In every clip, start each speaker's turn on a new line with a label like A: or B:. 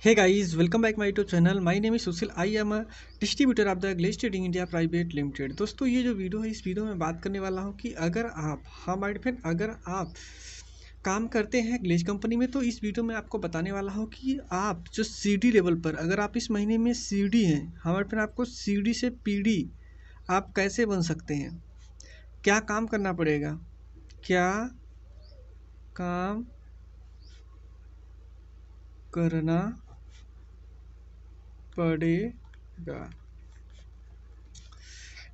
A: Hey guys, welcome back my YouTube channel. My name is Sushil. I am a distributor of the Glaze Trading India Private Limited. दोस्तों ये जो video है इस video में बात करने वाला हूँ कि अगर आप हमारे फ्रेंड अगर आप काम करते हैं ग्लेज कंपनी में तो इस वीडियो में आपको बताने वाला हूँ कि आप जो सीडी लेवल पर अगर आप इस महीने में सीडी हैं हमारे फ्रेंड आपको सीडी से पीडी आप कैसे बन सकते हैं, क्या काम करना पड़ेगा, क्या काम करना पड़ेगा।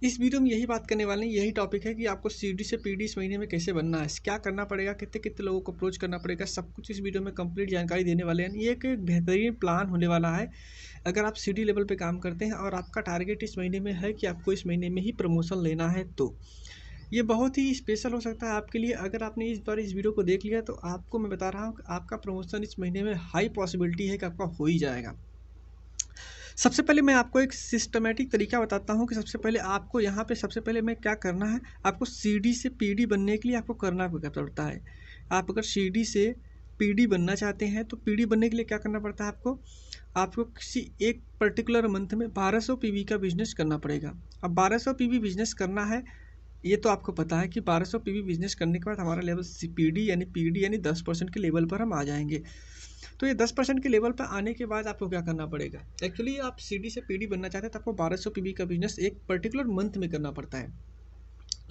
A: इस वीडियो में यही बात करने वाले हैं, यही टॉपिक है कि आपको सीडी से पीडी इस महीने में कैसे बनना है, क्या करना पड़ेगा, कितने कितने लोगों को अप्रोच करना पड़ेगा, सब कुछ इस वीडियो में कंप्लीट जानकारी देने वाले हैं। ये एक बेहतरीन प्लान होने वाला है अगर आप सीडी लेवल पे काम करते हैं और आपका टारगेट इस महीने में है कि आपको इस महीने में ही प्रमोशन लेना है तो ये बहुत ही स्पेशल हो सकता है आपके लिए। अगर आपने इस बार इस वीडियो को देख लिया तो आपको मैं बता रहा हूँ कि आपका प्रमोशन इस महीने में हाई पॉसिबिलिटी है कि आपका हो ही जाएगा। सबसे पहले मैं आपको एक सिस्टमेटिक तरीका बताता हूँ कि सबसे पहले आपको यहाँ पे सबसे पहले मैं क्या करना है। आपको सीडी से पीडी बनने के लिए आपको करना क्या पड़ता है। आप अगर सीडी से पीडी बनना चाहते हैं तो पीडी बनने के लिए क्या करना पड़ता है आपको किसी एक पर्टिकुलर मंथ में 1200 पीवी का बिजनेस करना पड़ेगा। अब 1200 पीवी बिजनेस करना है, ये तो आपको पता है कि 1200 पीवी बिजनेस करने के बाद हमारा लेवल पीडी यानी 10% के लेवल पर हम आ जाएंगे। तो ये 10% के लेवल पर आने के बाद आपको क्या करना पड़ेगा। एक्चुअली आप सीडी से पीडी बनना चाहते हैं तो आपको 1200 पीवी का बिजनेस एक पर्टिकुलर मंथ में करना पड़ता है।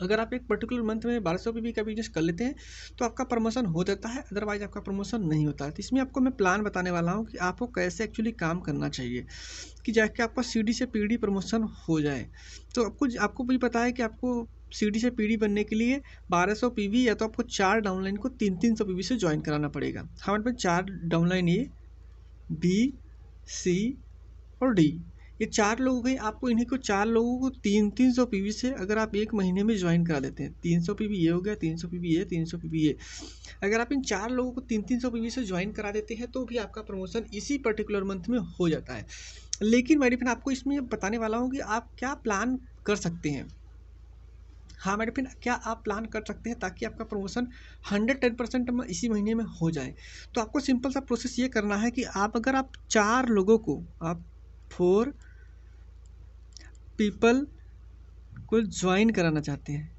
A: अगर आप एक पर्टिकुलर मंथ में 1200 पीवी का बिजनेस कर लेते हैं तो आपका प्रमोशन हो जाता है, अदरवाइज आपका प्रमोशन नहीं होता है। तो इसमें आपको मैं प्लान बताने वाला हूँ कि आपको कैसे एक्चुअली काम करना चाहिए कि जाके आपका सीडी से पीडी प्रमोशन हो जाए। तो आपको भी पता है कि आपको सीडी से पीडी बनने के लिए 1200 पीवी या तो आपको 4 डाउनलाइन को 300 पीवी से ज्वाइन कराना पड़ेगा। हमारे पास 4 डाउनलाइन ए बी सी और डी, ये 4 लोग हो गए। आपको इन्हीं को 4 लोगों को 300 पीवी से अगर आप एक महीने में ज्वाइन करा देते हैं, 300 पीवी ये हो गया, 300 पीवी ये, 300 पीवी ये, अगर आप इन 4 लोगों को 300 पीवी से ज्वाइन करा देते हैं तो भी आपका प्रमोशन इसी पर्टिकुलर मंथ में हो जाता है। लेकिन मेरी फ्रेंड आपको इसमें बताने वाला हूँ कि आप क्या प्लान कर सकते हैं। हाँ मेरे फ्रेंड, क्या आप प्लान कर सकते हैं ताकि आपका प्रमोशन 110% इसी महीने में हो जाए। तो आपको सिंपल सा प्रोसेस ये करना है कि अगर आप 4 लोगों को, आप 4 पीपल को ज्वाइन कराना चाहते हैं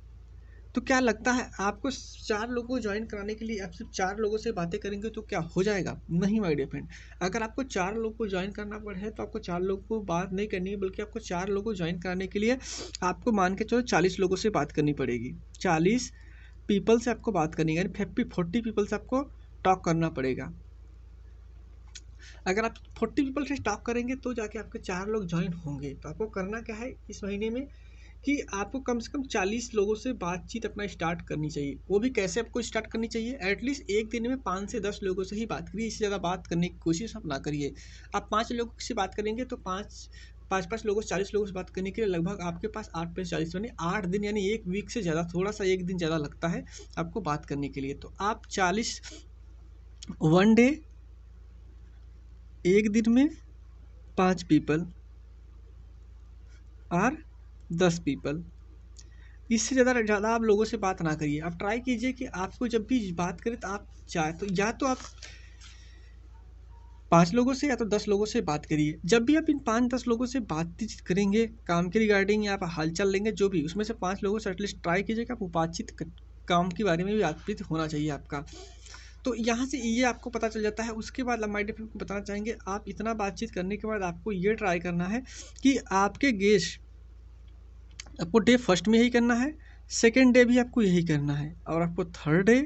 A: तो क्या लगता है आपको 4 लोगों को ज्वाइन कराने के लिए आप सिर्फ 4 लोगों से बातें करेंगे तो क्या हो जाएगा? नहीं माय डियर फ्रेंड, अगर आपको 4 लोगों को ज्वाइन करना पड़े तो आपको 4 लोगों को बात नहीं करनी है, बल्कि आपको 4 लोगों को ज्वाइन कराने के लिए आपको मान के चलो 40 लोगों से बात करनी पड़ेगी। 40 पीपल से आपको बात करनी है, यानी 40 पीपल से आपको टॉक करना पड़ेगा। अगर आप 40 पीपल से टॉक करेंगे तो जाके आपके 4 लोग ज्वाइन होंगे। तो आपको करना क्या है इस महीने में कि आपको कम से कम 40 लोगों से बातचीत अपना स्टार्ट करनी चाहिए। वो भी कैसे आपको स्टार्ट करनी चाहिए, एटलीस्ट एक दिन में 5 से 10 लोगों से ही बात करिए, इससे ज़्यादा बात करने की कोशिश आप ना करिए। आप 5 लोगों से बात करेंगे तो पाँच लोगों से 40 लोगों से बात करने के लिए लगभग आपके पास 8 + 40 यानी 8 दिन, यानी एक वीक से ज़्यादा, थोड़ा सा एक दिन ज़्यादा लगता है आपको बात करने के लिए। तो आप 40 वन डे, एक दिन में 5 पीपल और 10 पीपल, इससे ज़्यादा आप लोगों से बात ना करिए। आप ट्राई कीजिए कि आपको जब भी बात करें तो आप चाहे तो या तो आप 5 लोगों से या तो 10 लोगों से बात करिए। जब भी आप इन 5-10 लोगों से बातचीत करेंगे काम के रिगार्डिंग या आप हालचाल लेंगे जो भी, उसमें से 5 लोगों से एटलीस्ट ट्राई कीजिए कि आप बातचीत काम के बारे में भी बातचीत होना चाहिए आपका। तो यहाँ से ये आपको पता चल जाता है। उसके बाद माय डियर फ्रेंड को बताना चाहेंगे, आप इतना बातचीत करने के बाद आपको ये ट्राई करना है कि आपके गेस्ट आपको डे फर्स्ट में यही करना है, सेकेंड डे भी आपको यही करना है, और आपको थर्ड डे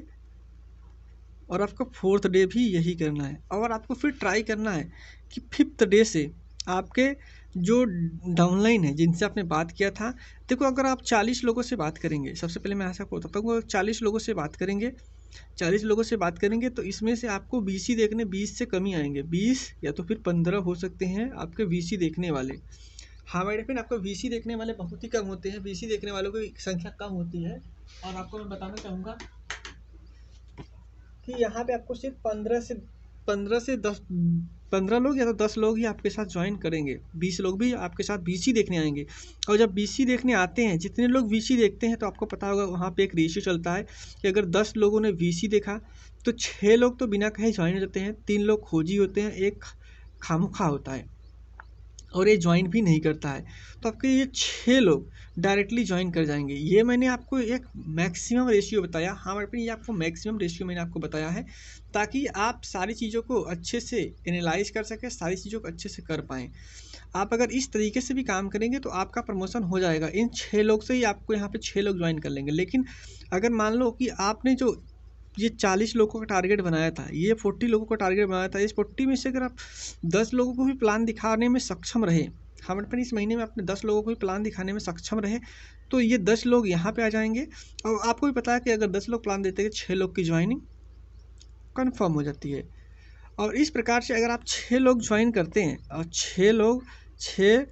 A: और आपको फोर्थ डे भी यही करना है। और आपको फिर ट्राई करना है कि फिफ्थ डे से आपके जो डाउनलाइन है जिनसे आपने बात किया था, देखो अगर आप 40 लोगों से बात करेंगे, सबसे पहले मैं ऐसा बताता हूँ, 40 लोगों से बात करेंगे, 40 लोगों से बात करेंगे तो इसमें से आपको वीसी देखने 20 से कम ही आएंगे, 20 या तो फिर 15 हो सकते हैं आपके वीसी देखने वाले। हाँ मेरे फ्रेंड, आपको वीसी देखने वाले बहुत ही कम होते हैं, वीसी देखने वालों की संख्या कम होती है। और आपको मैं बताना चाहूँगा कि यहाँ पे आपको सिर्फ 15 लोग या तो 10 लोग ही आपके साथ ज्वाइन करेंगे, 20 लोग भी आपके साथ वीसी देखने आएंगे। और जब वीसी देखने आते हैं, जितने लोग वीसी देखते हैं तो आपको पता होगा वहाँ पे एक रेशियो चलता है कि अगर 10 लोगों ने वीसी देखा तो 6 लोग तो बिना कहे ज्वाइन हो जाते हैं, 3 लोग खोजी होते हैं, एक खामोखा होता है और ये ज्वाइन भी नहीं करता है, तो आपके ये 6 लोग डायरेक्टली ज्वाइन कर जाएंगे। ये मैंने आपको एक मैक्सिमम रेशियो बताया। हाँ मेरे पे ये आपको मैक्सिमम रेशियो मैंने आपको बताया है, ताकि आप सारी चीज़ों को अच्छे से एनालाइज कर सकें, सारी चीज़ों को अच्छे से कर पाएँ। आप अगर इस तरीके से भी काम करेंगे तो आपका प्रमोशन हो जाएगा। इन 6 लोग से ही आपको यहाँ पे 6 लोग ज्वाइन कर लेंगे। लेकिन अगर मान लो कि आपने जो ये 40 लोगों का टारगेट बनाया था, ये 40 लोगों का टारगेट बनाया था, इस 40 में से अगर आप 10 लोगों को भी प्लान दिखाने में सक्षम रहे, हमारे पास इस महीने में अपने 10 लोगों को भी प्लान दिखाने में सक्षम रहे, तो ये 10 लोग यहाँ पे आ जाएंगे। और आपको भी पता है कि अगर 10 लोग प्लान देते हैं, 6 लोग की ज्वाइनिंग कन्फर्म हो जाती है। और इस प्रकार से अगर आप 6 लोग ज्वाइन करते हैं और 6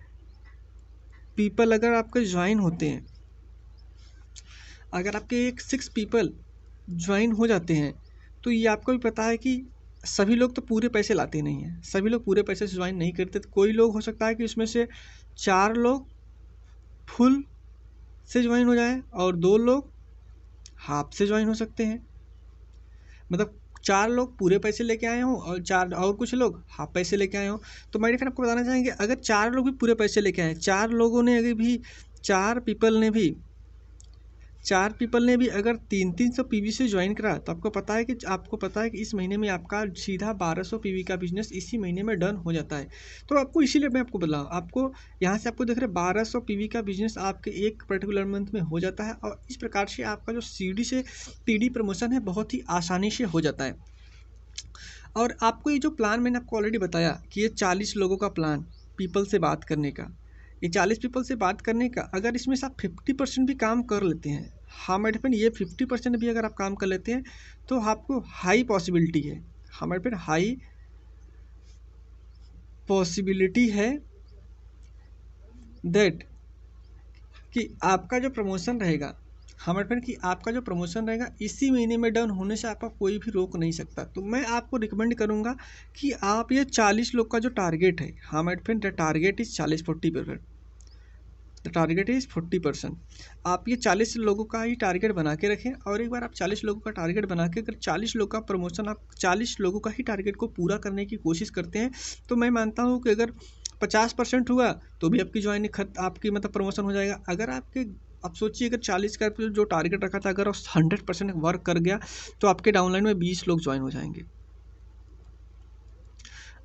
A: पीपल अगर आपके ज्वाइन होते हैं, अगर आपके एक 6 पीपल ज्वाइन हो जाते हैं, तो ये आपको भी पता है कि सभी लोग तो पूरे पैसे लाते नहीं हैं, सभी लोग पूरे पैसे से ज्वाइन नहीं करते। तो कोई लोग हो सकता है कि उसमें से 4 लोग फुल से ज्वाइन हो जाए और 2 लोग हाफ से ज्वाइन हो सकते हैं। मतलब 4 लोग पूरे पैसे लेके आए हों और 4 और कुछ लोग हाफ पैसे लेके आए हों। तो मेरे फ्रेंड आपको बताना चाहेंगे, अगर 4 लोग भी पूरे पैसे लेके आए, 4 लोगों ने अगर भी 4 पीपल ने भी अगर 300 पीवी से ज्वाइन करा, तो आपको पता है कि इस महीने में आपका सीधा 1200 पीवी का बिजनेस इसी महीने में डन हो जाता है। तो आपको इसीलिए मैं आपको बताऊँ, आपको यहाँ से आपको देख रहे 1200 पीवी का बिजनेस आपके एक पर्टिकुलर मंथ में हो जाता है। और इस प्रकार से आपका जो सीडी से पीडी प्रमोशन है बहुत ही आसानी से हो जाता है। और आपको ये जो प्लान मैंने आपको ऑलरेडी बताया कि ये 40 लोगों का प्लान पीपल से बात करने का, ये 40 पीपल से बात करने का, अगर इसमें से आप 50% भी काम कर लेते हैं, हाँ मेरे फ्रेंड ये 50% भी अगर आप काम कर लेते हैं, तो आपको हाई पॉसिबिलिटी है, हाँ मेरे फ्रेंड हाई पॉसिबिलिटी है दैट कि आपका जो प्रमोशन रहेगा, हमारे फ्रेंड कि आपका जो प्रमोशन रहेगा इसी महीने में डन होने से आपका कोई भी रोक नहीं सकता। तो मैं आपको रिकमेंड करूंगा कि आप ये 40 लोग का जो टारगेट है, हमारे friend the target is 40-40%, the target is 40%। आप ये 40 लोगों का ही टारगेट बना के रखें। और एक बार आप 40 लोगों का टारगेट बना के अगर 40 लोग का प्रमोशन, आप 40 लोगों का ही टारगेट को पूरा करने की कोशिश करते हैं, तो मैं मानता हूँ कि अगर 50% हुआ तो भी आपकी ज्वाइनिंग आपकी मतलब प्रमोशन हो जाएगा। अगर आप सोचिए अगर 40 का जो टारगेट रखा था अगर 100% वर्क कर गया, तो आपके डाउनलाइन में 20 लोग ज्वाइन हो जाएंगे।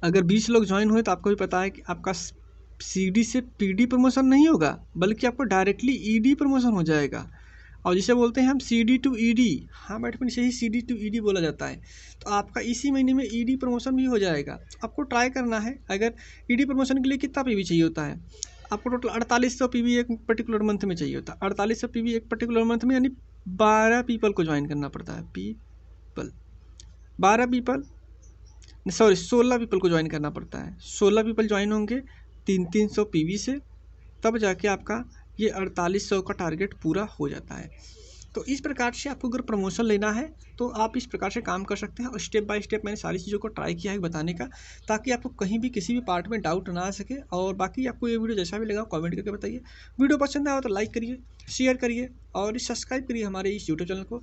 A: अगर 20 लोग ज्वाइन हुए तो आपको भी पता है कि आपका सीडी से पीडी प्रमोशन नहीं होगा, बल्कि आपको डायरेक्टली ईडी प्रमोशन हो जाएगा। और जिसे बोलते हैं हम सीडी टू ईडी, हाँ मैडम इसे ही सीडी टू ईडी बोला जाता है। तो आपका इसी महीने में ईडी प्रमोशन भी हो जाएगा। आपको ट्राई करना है। अगर ईडी प्रमोशन के लिए कितना पीवी चाहिए होता है, आपको टोटल 4800 पीवी एक पर्टिकुलर मंथ में चाहिए होता है। 4800 पीवी एक पर्टिकुलर मंथ में, यानी 12 पीपल को ज्वाइन करना पड़ता है। 16 पीपल को ज्वाइन करना पड़ता है। 16 पीपल ज्वाइन होंगे 300 पीवी से, तब जाके आपका ये 4800 का टारगेट पूरा हो जाता है। तो इस प्रकार से आपको अगर प्रमोशन लेना है तो आप इस प्रकार से काम कर सकते हैं। और स्टेप बाय स्टेप मैंने सारी चीज़ों को ट्राई किया है बताने का, ताकि आपको कहीं भी किसी भी पार्ट में डाउट ना आ सके। और बाकी आपको ये वीडियो जैसा भी लगा कमेंट करके बताइए। वीडियो पसंद आया तो लाइक करिए, शेयर करिए और सब्सक्राइब करिए हमारे इस यूट्यूब चैनल को।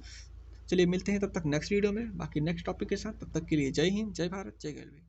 A: चलिए मिलते हैं तब तक नेक्स्ट वीडियो में, बाकी नेक्स्ट टॉपिक के साथ। तब तक के लिए जय हिंद, जय भारत, जय गैलवी।